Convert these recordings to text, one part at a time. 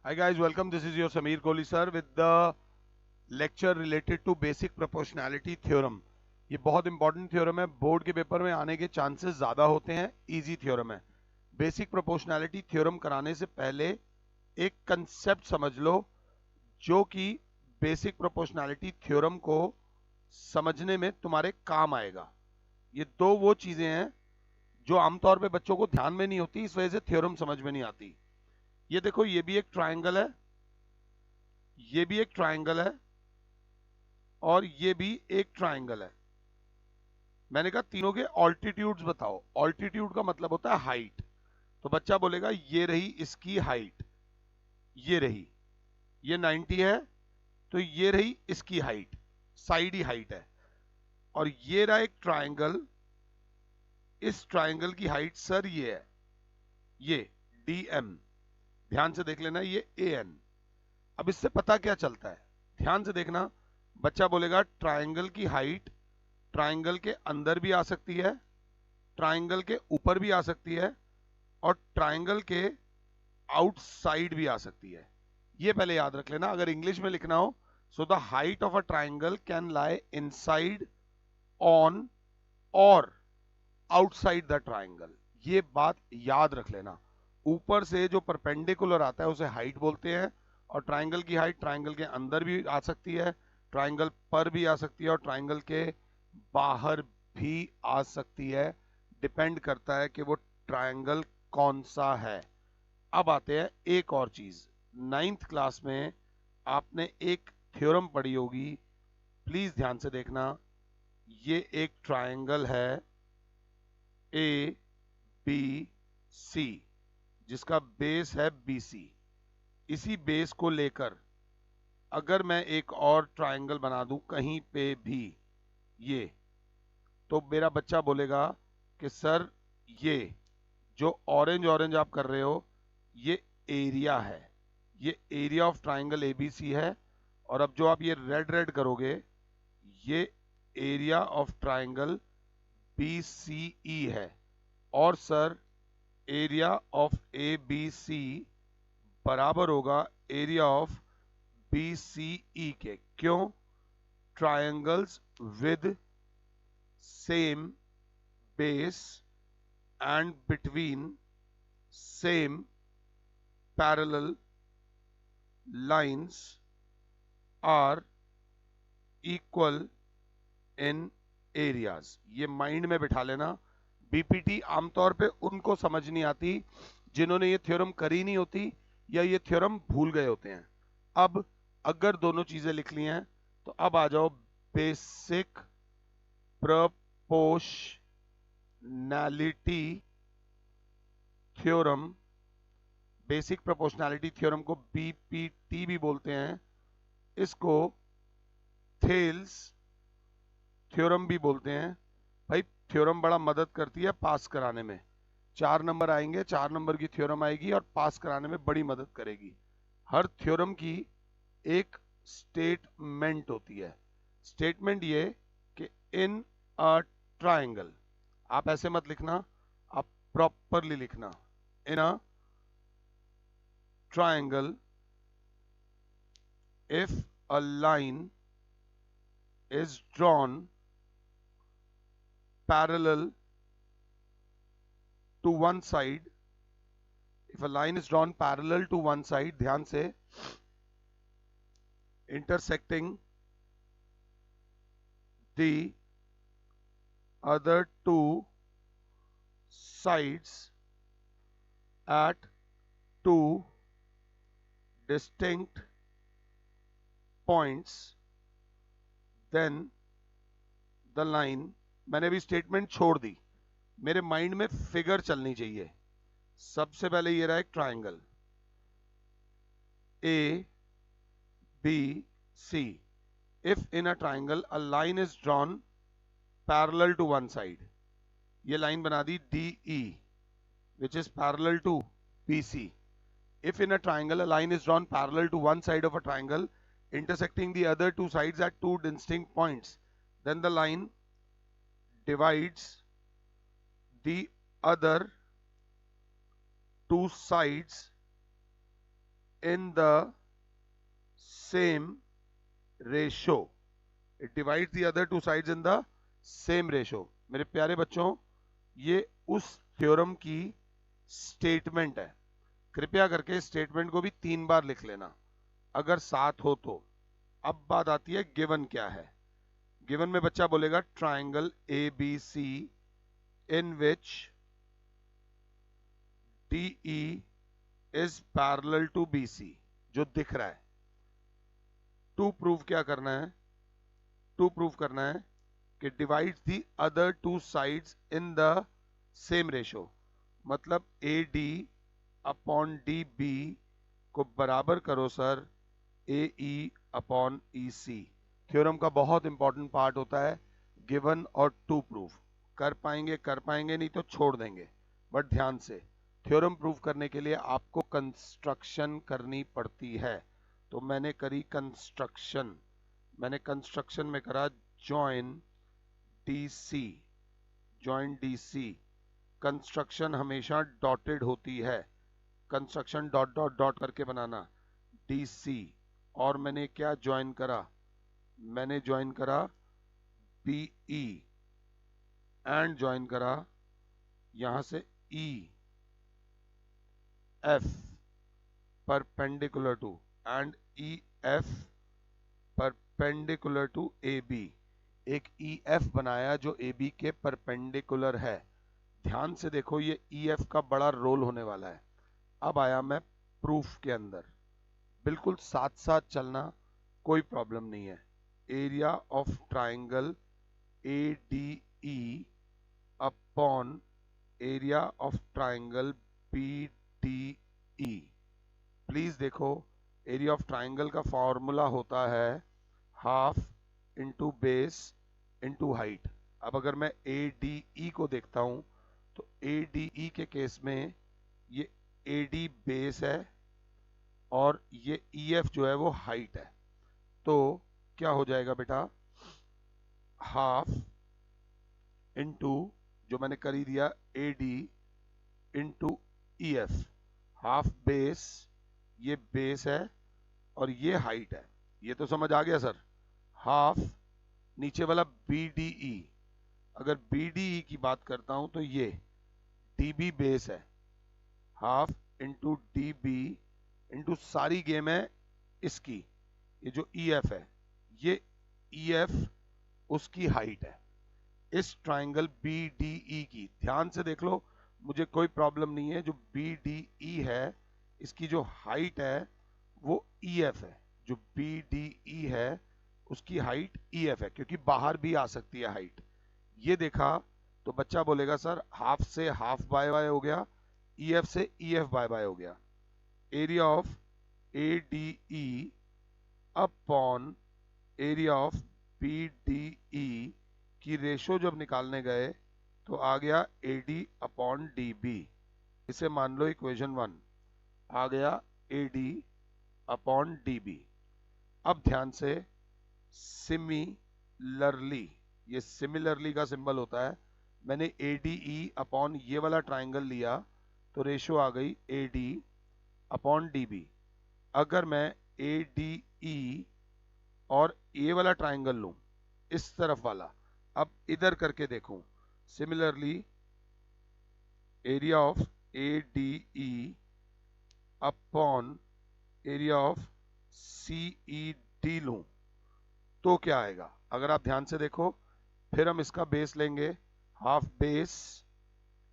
Hi guys, welcome. This is your Sameer Kohli sir with the lecture related to basic proportionality theorem. ये बहुत important theorem है, board के paper में आने के चांसेस ज़्यादा होते हैं, इजी थ्योरम है। बेसिक प्रोपोर्शनैलिटी थ्योरम कराने से पहले एक कंसेप्ट समझ लो जो कि बेसिक प्रोपोर्शनैलिटी थ्योरम को समझने में तुम्हारे काम आएगा। ये दो वो चीज़ें हैं जो आमतौर पे बच्चों को ध्यान में नहीं होती, इस वजह से थ्योरम समझ में नहीं आती। ये देखो, ये भी एक ट्राइंगल है, ये भी एक ट्राइंगल है और ये भी एक ट्राइंगल है। मैंने कहा तीनों के ऑल्टीट्यूड्स बताओ। ऑल्टीट्यूड का मतलब होता है हाइट। तो बच्चा बोलेगा ये रही इसकी हाइट, ये रही, ये 90 है, तो ये रही इसकी हाइट, साइड ही हाइट है। और ये रहा एक ट्राइंगल, इस ट्राइंगल की हाइट सर ये है, ये DM। ध्यान से देख लेना, ये AN। अब इससे पता क्या चलता है, ध्यान से देखना। बच्चा बोलेगा ट्राइंगल की हाइट ट्राइंगल के अंदर भी आ सकती है, ट्राइंगल के ऊपर भी आ सकती है और ट्राइंगल के आउटसाइड भी आ सकती है। ये पहले याद रख लेना। अगर इंग्लिश में लिखना हो, so the height of a triangle can lie inside, on और आउटसाइड द ट्राइंगल। ये बात याद रख लेना। ऊपर से जो परपेंडिकुलर आता है उसे हाइट बोलते हैं, और ट्राइंगल की हाइट ट्राइंगल के अंदर भी आ सकती है, ट्राइंगल पर भी आ सकती है और ट्राइंगल के बाहर भी आ सकती है। डिपेंड करता है कि वो ट्राइंगल कौन सा है। अब आते हैं एक और चीज। 9th क्लास में आपने एक थ्योरम पढ़ी होगी, प्लीज ध्यान से देखना। ये एक ट्राइंगल है ABC जिसका बेस है BC। इसी बेस को लेकर अगर मैं एक और ट्राइंगल बना दूं कहीं पे भी, ये, तो मेरा बच्चा बोलेगा कि सर ये जो ऑरेंज ऑरेंज आप कर रहे हो ये एरिया है, ये एरिया ऑफ ट्राइंगल ABC है। और अब जो आप ये रेड रेड करोगे ये एरिया ऑफ ट्राइंगल BCE है। और सर एरिया ऑफ ABC बराबर होगा एरिया ऑफ BCE के। क्यों? Triangles with same base and between same parallel lines are equal in areas। ये माइंड में बिठा लेना। BPT आमतौर पे उनको समझ नहीं आती जिन्होंने ये थ्योरम करी नहीं होती या ये थ्योरम भूल गए होते हैं। अब अगर दोनों चीजें लिख ली हैं तो अब आ जाओ basic proportionality theorem. Basic proportionality theorem को BPT भी बोलते हैं, इसको थेल्स थ्योरम भी बोलते हैं। भाई थ्योरम बड़ा मदद करती है पास कराने में। 4 नंबर आएंगे, 4 नंबर की थ्योरम आएगी और पास कराने में बड़ी मदद करेगी। हर थ्योरम की एक स्टेटमेंट होती है। स्टेटमेंट ये कि इन अ ट्राइंगल, आप ऐसे मत लिखना, आप प्रॉपरली लिखना, इन अ triangle if a line is drawn parallel to one side, if a line is drawn parallel to one side, ध्यान से, intersecting the other two sides at two distinct points, then the line, मैंने भी statement छोड़ दी, मेरे mind में figure चलनी चाहिए। सबसे पहले ये रहा एक triangle ABC। if in a triangle a line is drawn parallel to one side, ये लाइन बना दी DE which is parallel to BC। if in a triangle a line is drawn parallel to one side of a triangle intersecting the other two sides at two distinct points, then the line divides the other two sides in the same ratio. It divides the other two sides in the same ratio. मेरे प्यारे बच्चों, ये उस theorem की statement है। कृपया करके statement को भी 3 बार लिख लेना अगर साथ हो तो। अब बात आती है गिवन क्या है। गिवन में बच्चा बोलेगा triangle ABC in which DE is parallel to BC, जो दिख रहा है। टू प्रूव क्या करना है? टू प्रूव करना है कि divide the other two sides in the same ratio, मतलब AD अपॉन DB को बराबर करो sir AE upon EC। Theorem का बहुत इंपॉर्टेंट पार्ट होता है गिवन और टू प्रूफ। कर पाएंगे, नहीं तो छोड़ देंगे। बट ध्यान से, थ्योरम प्रूफ करने के लिए आपको कंस्ट्रक्शन करनी पड़ती है। तो मैंने करी कंस्ट्रक्शन। मैंने कंस्ट्रक्शन में करा join DC। Join DC। Construction हमेशा डॉटेड होती है। कंस्ट्रक्शन डॉट डॉट डॉट करके बनाना DC। और मैंने क्या ज्वाइन करा? मैंने ज्वाइन करा BE एंड ज्वाइन करा यहां से EF perpendicular to and EF perpendicular to AB। एक EF बनाया जो AB के परपेंडिकुलर है। ध्यान से देखो, ये EF का बड़ा रोल होने वाला है। अब आया मैं प्रूफ के अंदर। बिल्कुल साथ साथ चलना, कोई प्रॉब्लम नहीं है। Area of triangle ADE upon area of triangle BDE। Please देखो, एरिया ऑफ ट्राइंगल का फॉर्मूला होता है half into base into height. अब अगर मैं ADE को देखता हूं तो ADE के केस में ये AD बेस है और ये EF जो है वो हाइट है। तो क्या हो जाएगा बेटा? हाफ इंटू जो मैंने कर ही दिया AD into EF। Half base, ये बेस है और ये हाइट है। ये तो समझ आ गया सर। हाफ नीचे वाला BDE। अगर BDE की बात करता हूं तो ये DB बेस है। हाफ इंटू DB इंटू सारी गेम है इसकी, ये जो EF है, ये EF उसकी हाइट है इस ट्राइंगल BDE की। ध्यान से देख लो, मुझे कोई प्रॉब्लम नहीं है। जो BDE है इसकी जो हाइट है वो EF है। जो BDE है उसकी हाइट EF है, क्योंकि बाहर भी आ सकती है हाइट। ये देखा तो बच्चा बोलेगा सर हाफ से हाफ बाय बाय हो गया, EF से EF बाय बाय हो गया। Area of ADE upon area of BDE की रेशो जब निकालने गए तो आ गया AD अपॉन DB। इसे मान लो इक्वेशन 1। आ गया AD अपॉन DB। अब ध्यान से, सिमिलरली, ये सिमिलरली का सिंबल होता है। मैंने ADE अपॉन ये वाला ट्राइंगल लिया तो रेशो आ गई AD अपॉन DB। अगर मैं ADE और ये वाला ट्राइंगल लूं, इस तरफ वाला, अब इधर करके देखूं, similarly area of ADE upon area of CED लूं तो क्या आएगा? अगर आप ध्यान से देखो, फिर हम इसका बेस लेंगे, हाफ बेस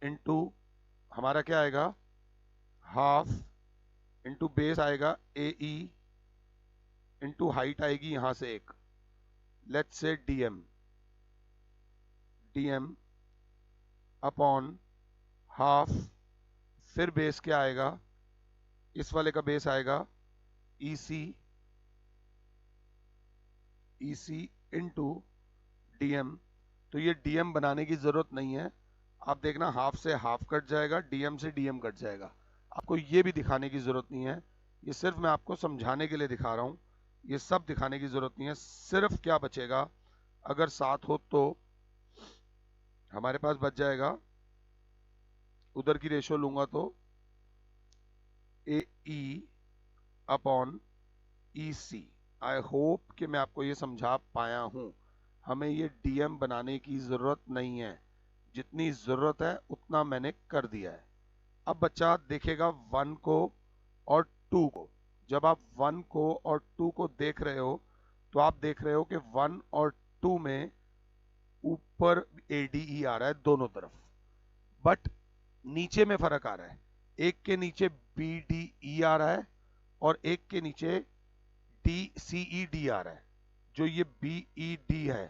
इंटू हमारा क्या आएगा? हाफ इंटू बेस आएगा AE इंटू हाइट आएगी यहां से एक, let's say DM upon half, फिर बेस क्या आएगा? इस वाले का बेस आएगा EC इंटू DM। तो ये DM बनाने की जरूरत नहीं है। आप देखना, हाफ से हाफ कट जाएगा, DM से DM कट जाएगा। आपको ये भी दिखाने की जरूरत नहीं है, ये सिर्फ मैं आपको समझाने के लिए दिखा रहा हूं। ये सब दिखाने की जरूरत नहीं है। सिर्फ क्या बचेगा, अगर साथ हो तो हमारे पास बच जाएगा, उधर की रेशो लूंगा तो AE upon EC। I hope कि मैं आपको ये समझा पाया हूं। हमें ये DM बनाने की जरूरत नहीं है, जितनी जरूरत है उतना मैंने कर दिया है। अब बच्चा देखेगा 1 को और 2 को। जब आप 1 को और 2 को देख रहे हो तो आप देख रहे हो कि 1 और 2 में ऊपर ADE आ रहा है दोनों तरफ, बट नीचे में फर्क आ रहा है। एक के नीचे BDE आ रहा है और एक के नीचे DCED आ रहा है। जो ये BED है,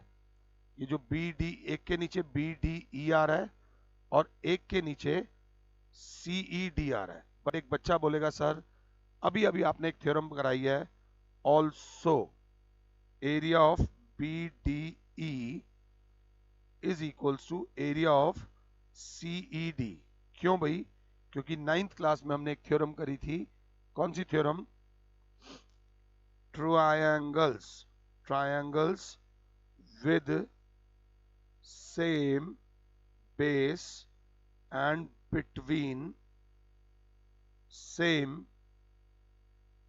ये जो BD, एक के नीचे BDE आ रहा है और एक के नीचे CED आ रहा है। बट एक बच्चा बोलेगा सर अभी अभी आपने एक थ्योरम कराई है, also area of BDE is equals to area of CED। क्यों भाई? क्योंकि 9th क्लास में हमने एक थ्योरम करी थी। कौन सी theorem? Triangles with same base and between same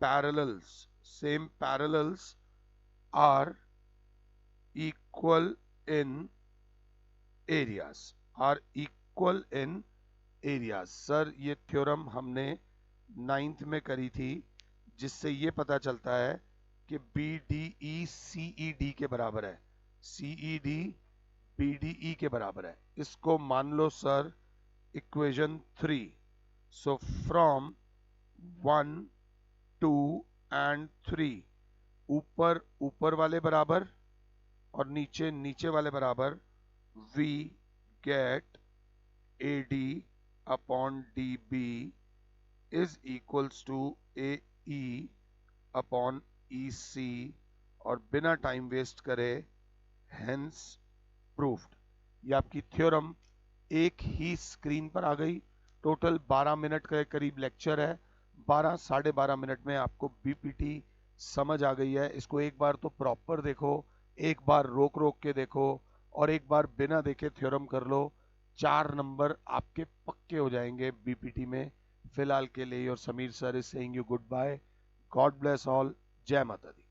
parallels are equal in areas। Sir ये थ्योरम हमने 9th में करी थी, जिससे ये पता चलता है कि BDE CED के बराबर है, CED BDE के बराबर है। इसको मान लो sir equation 3। So from 1, 2 and 3, ऊपर ऊपर वाले बराबर और नीचे नीचे वाले बराबर, we get AD upon DB is equals to AE upon EC। और बिना टाइम वेस्ट करे हेंस प्रूव्ड। ये आपकी थ्योरम एक ही स्क्रीन पर आ गई। टोटल 12 मिनट के करीब लेक्चर है। 12 साढ़े 12 मिनट में आपको BPT समझ आ गई है। इसको एक बार तो प्रॉपर देखो, एक बार रोक रोक के देखो और एक बार बिना देखे थ्योरम कर लो। 4 नंबर आपके पक्के हो जाएंगे BPT में। फिलहाल के लिए और Sameer sir is saying you good bye. God bless all. जय माता दी।